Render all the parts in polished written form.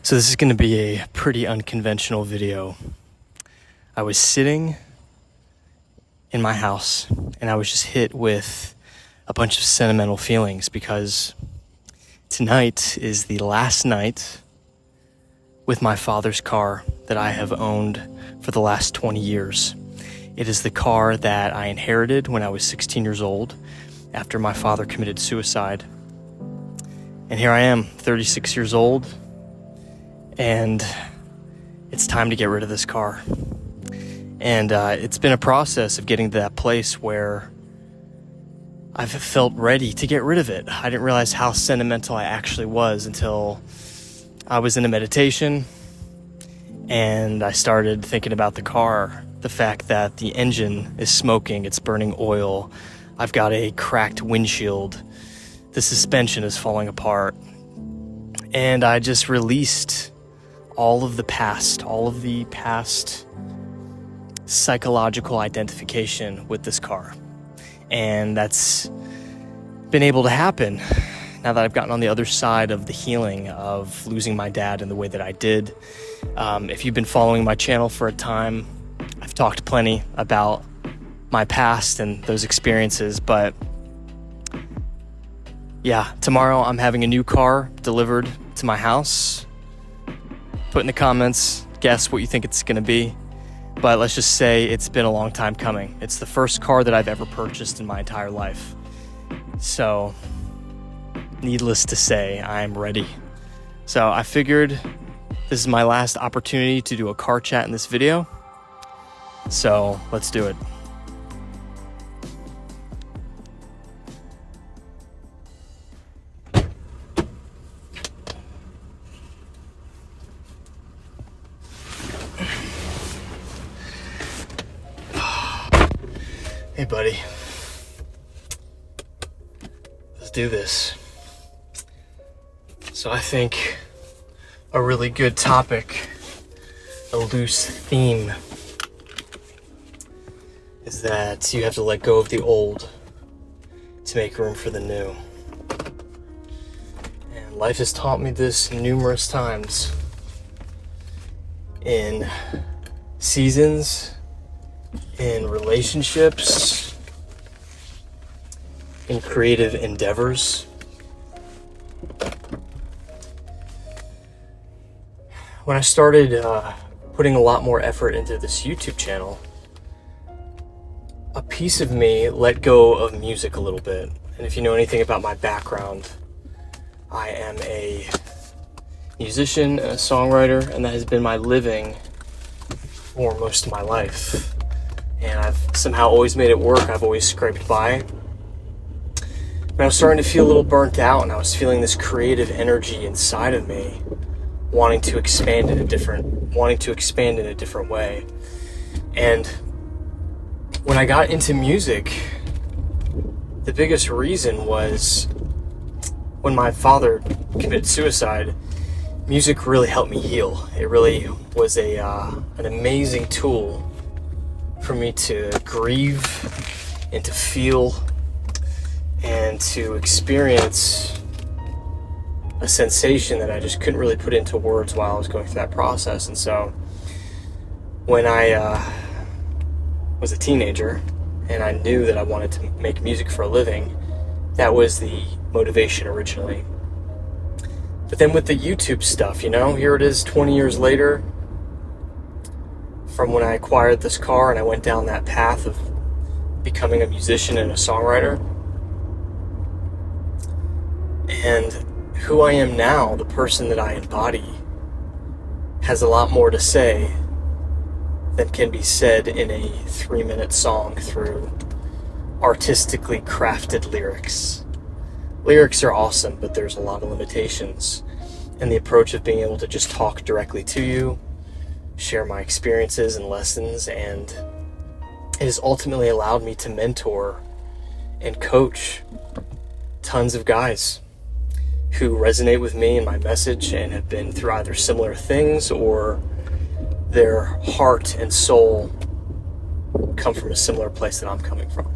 So this is going to be a pretty unconventional video. I was sitting in my house and I was just hit with a bunch of sentimental feelings because tonight is the last night with my father's car that I have owned for the last 20 years. It is the car that I inherited when I was 16 years old after my father committed suicide. And here I am, 36 years old, and it's time to get rid of this car. And it's been a process of getting to that place where I've felt ready to get rid of it. I didn't realize how sentimental I actually was until I was in a meditation and I started thinking about the car, the fact that the engine is smoking, it's burning oil, I've got a cracked windshield, the suspension is falling apart, and I just released all of the past psychological identification with this car. And that's been able to happen now that I've gotten on the other side of the healing of losing my dad in the way that I did. If you've been following my channel for a time, I've talked plenty about my past and those experiences, but yeah, tomorrow I'm having a new car delivered to my house. Put in the comments, guess what you think it's gonna be. But let's just say it's been a long time coming. It's the first car that I've ever purchased in my entire life. So, needless to say, I'm ready. So I figured this is my last opportunity to do a car chat in this video. So let's do it. Hey buddy, let's do this. So I think a really good topic, a loose theme, is that you have to let go of the old to make room for the new. And life has taught me this numerous times in seasons, in relationships, in creative endeavors. When I started putting a lot more effort into this YouTube channel, a piece of me let go of music a little bit. And if you know anything about my background, I am a musician and a songwriter, and that has been my living for most of my life. And I've somehow always made it work. I've always scraped by. But I was starting to feel a little burnt out, and I was feeling this creative energy inside of me, wanting to expand in a different way. And when I got into music, the biggest reason was when my father committed suicide, music really helped me heal. It really was an amazing tool for me to grieve and to feel and to experience a sensation that I just couldn't really put into words while I was going through that process. And so when I was a teenager and I knew that I wanted to make music for a living, that was the motivation originally. But then with the YouTube stuff, here it is 20 years later from when I acquired this car and I went down that path of becoming a musician and a songwriter. And who I am now, the person that I embody, has a lot more to say than can be said in a 3-minute song through artistically crafted lyrics. Lyrics are awesome, but there's a lot of limitations. And the approach of being able to just talk directly to you, share my experiences and lessons, and it has ultimately allowed me to mentor and coach tons of guys who resonate with me and my message and have been through either similar things or their heart and soul come from a similar place that I'm coming from.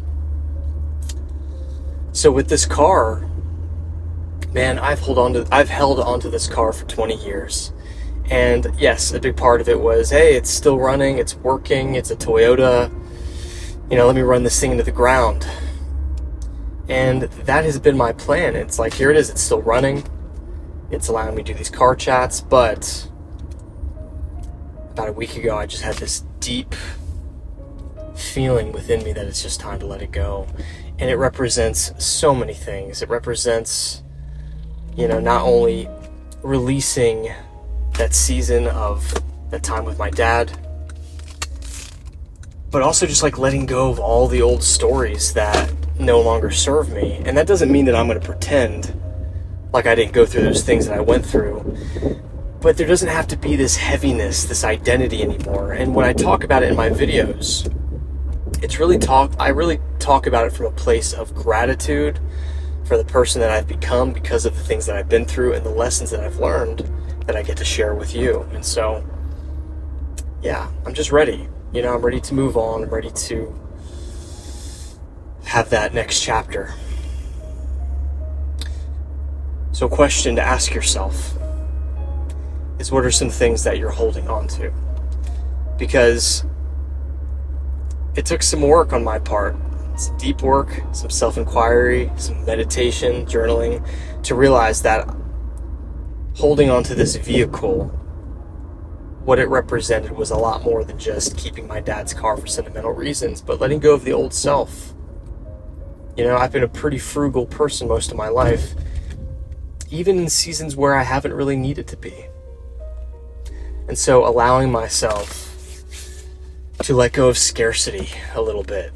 So with this car, man, I've held on to this car for 20 years. And yes, a big part of it was, hey, it's still running, it's working, it's a Toyota, let me run this thing into the ground. And that has been my plan. It's like, here it is, it's still running, it's allowing me to do these car chats, but about a week ago, I just had this deep feeling within me that it's just time to let it go. And it represents so many things. It represents, not only releasing that season of that time with my dad, but also just like letting go of all the old stories that no longer serve me. And that doesn't mean that I'm going to pretend like I didn't go through those things that I went through, but there doesn't have to be this heaviness, this identity anymore. And when I talk about it in my videos, I really talk about it from a place of gratitude for the person that I've become because of the things that I've been through and the lessons that I've learned that I get to share with you. And so, yeah, I'm just ready. I'm ready to move on. I'm ready to have that next chapter. So a question to ask yourself is, what are some things that you're holding on to? Because it took some work on my part, some deep work, some self-inquiry, some meditation, journaling, to realize that holding on to this vehicle, what it represented was a lot more than just keeping my dad's car for sentimental reasons, but letting go of the old self. I've been a pretty frugal person most of my life, even in seasons where I haven't really needed to be. And so allowing myself to let go of scarcity a little bit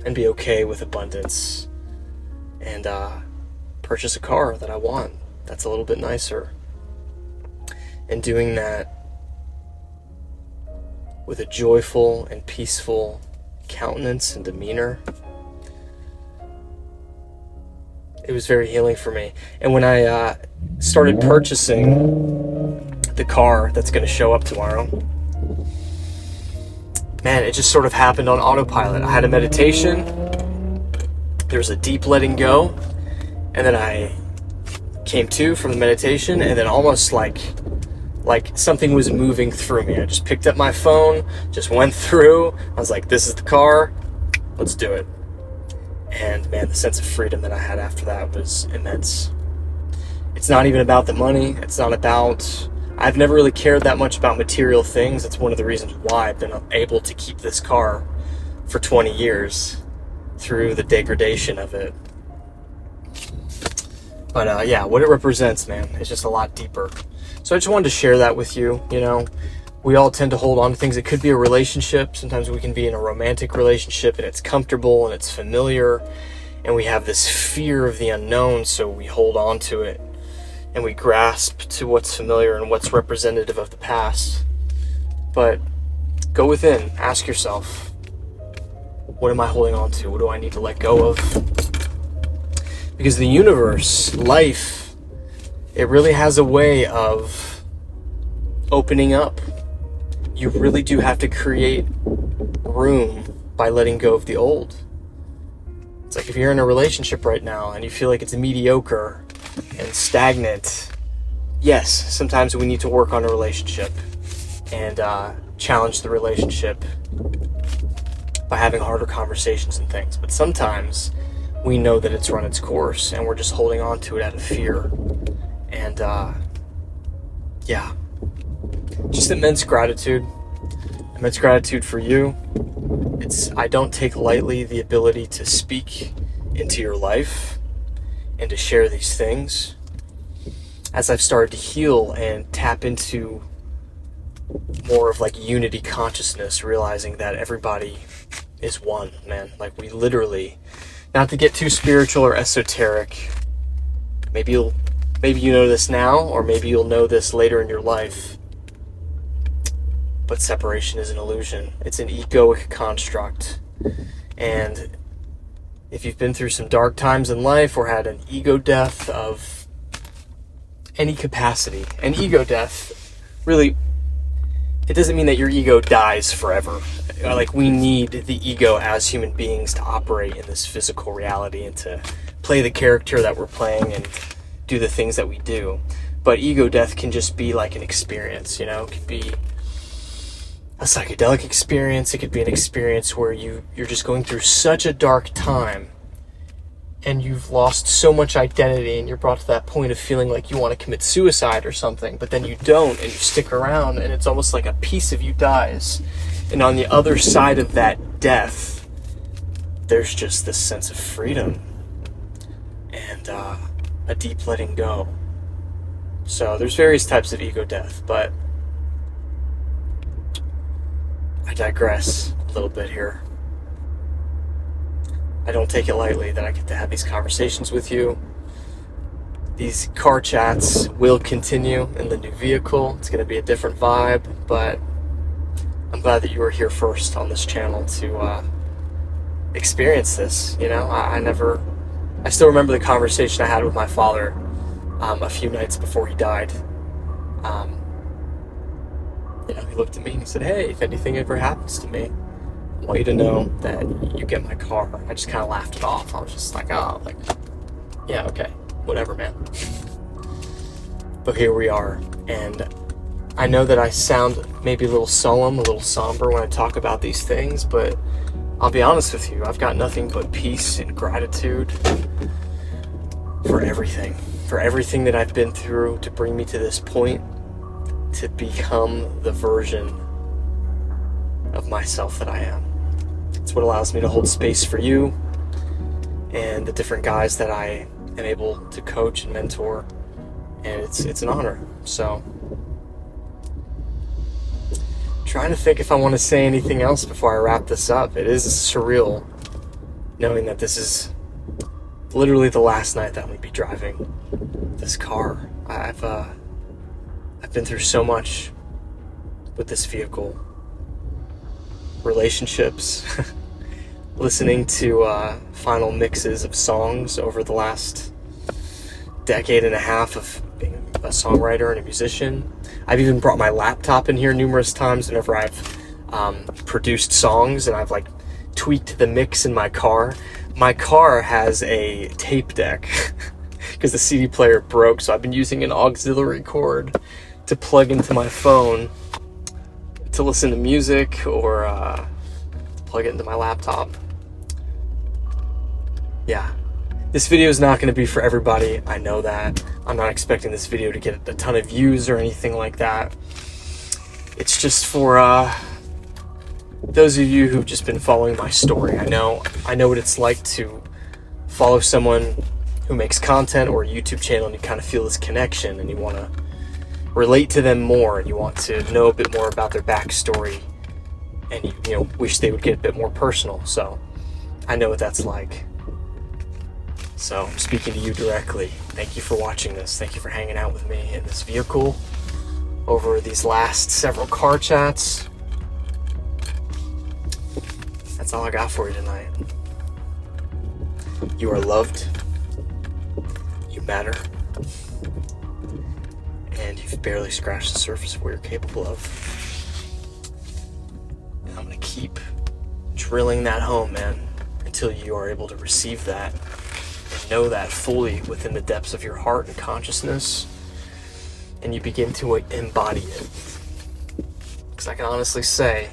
and be okay with abundance and purchase a car that I want that's a little bit nicer, and doing that with a joyful and peaceful countenance and demeanor. It was very healing for me. And when I started purchasing the car that's going to show up tomorrow, man, it just sort of happened on autopilot. I had a meditation, there was a deep letting go, and then I came to from the meditation, and then almost like something was moving through me. I just picked up my phone, just went through. I was like, this is the car, let's do it. And man, the sense of freedom that I had after that was immense. It's not even about the money. I've never really cared that much about material things. It's one of the reasons why I've been able to keep this car for 20 years through the degradation of it. But yeah, what it represents, man, is just a lot deeper. So I just wanted to share that with you. We all tend to hold on to things. It could be a relationship. Sometimes we can be in a romantic relationship and it's comfortable and it's familiar, and we have this fear of the unknown, so we hold on to it and we grasp to what's familiar and what's representative of the past. But go within, ask yourself, what am I holding on to? What do I need to let go of? Because the universe, life, it really has a way of opening up. You really do have to create room by letting go of the old. It's like if you're in a relationship right now and you feel like it's mediocre and stagnant, yes, sometimes we need to work on a relationship and challenge the relationship by having harder conversations and things. But sometimes we know that it's run its course and we're just holding on to it out of fear. And yeah, just immense gratitude for you. I don't take lightly the ability to speak into your life and to share these things. As I've started to heal and tap into more of like unity consciousness, realizing that everybody is one, man. Like we literally, not to get too spiritual or esoteric, maybe you know this now, or maybe you'll know this later in your life, but separation is an illusion. It's an egoic construct. And if you've been through some dark times in life or had an ego death of any capacity, an ego death, really, it doesn't mean that your ego dies forever. Like, we need the ego as human beings to operate in this physical reality and to play the character that we're playing and do the things that we do. But ego death can just be like an experience, you know? It could be a psychedelic experience. It could be an experience where you're just going through such a dark time and you've lost so much identity and you're brought to that point of feeling like you want to commit suicide or something, but then you don't and you stick around and it's almost like a piece of you dies. And on the other side of that death, there's just this sense of freedom and a deep letting go. So there's various types of ego death, but I digress a little bit here. I don't take it lightly that I get to have these conversations with you. These car chats will continue in the new vehicle. It's going to be a different vibe, but I'm glad that you were here first on this channel to experience this. You know, I still remember the conversation I had with my father a few nights before he died. You know, he looked at me and he said, "Hey, if anything ever happens to me, I want you to know that you get my car." I just kind of laughed it off. I was just like, oh, like, yeah, okay, whatever, man. But here we are, and I know that I sound maybe a little solemn, a little somber when I talk about these things, but I'll be honest with you, I've got nothing but peace and gratitude for everything that I've been through to bring me to this point, to become the version of myself that I am. It's what allows me to hold space for you and the different guys that I am able to coach and mentor, and it's an honor. So, trying to think if I want to say anything else before I wrap this up. It is surreal knowing that this is literally the last night that I'm going to be driving this car. I've been through so much with this vehicle. Relationships, listening to final mixes of songs over the last decade and a half of being a songwriter and a musician. I've even brought my laptop in here numerous times whenever I've produced songs, and I've like tweaked the mix in my car. My car has a tape deck because the CD player broke, so I've been using an auxiliary cord to plug into my phone to listen to music or to plug it into my laptop. Yeah, this video is not going to be for everybody. I know that. I'm not expecting this video to get a ton of views or anything like that. It's just for those of you who've just been following my story. I know what it's like to follow someone who makes content or a YouTube channel, and you kind of feel this connection and you want to relate to them more, and you want to know a bit more about their backstory, and you know, wish they would get a bit more personal. So I know what that's like. So I'm speaking to you directly. Thank you for watching this. Thank you for hanging out with me in this vehicle over these last several car chats. That's all I got for you tonight. You are loved. You matter. And you've barely scratched the surface of what you're capable of. And I'm going to keep drilling that home, man, until you are able to receive that and know that fully within the depths of your heart and consciousness, and you begin to embody it. Because I can honestly say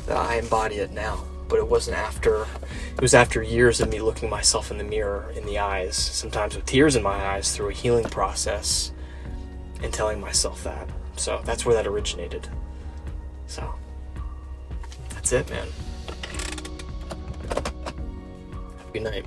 that I embody it now, but it was after years of me looking myself in the mirror, in the eyes, sometimes with tears in my eyes, through a healing process, and telling myself that. So that's where that originated. So that's it, man. Have a good night.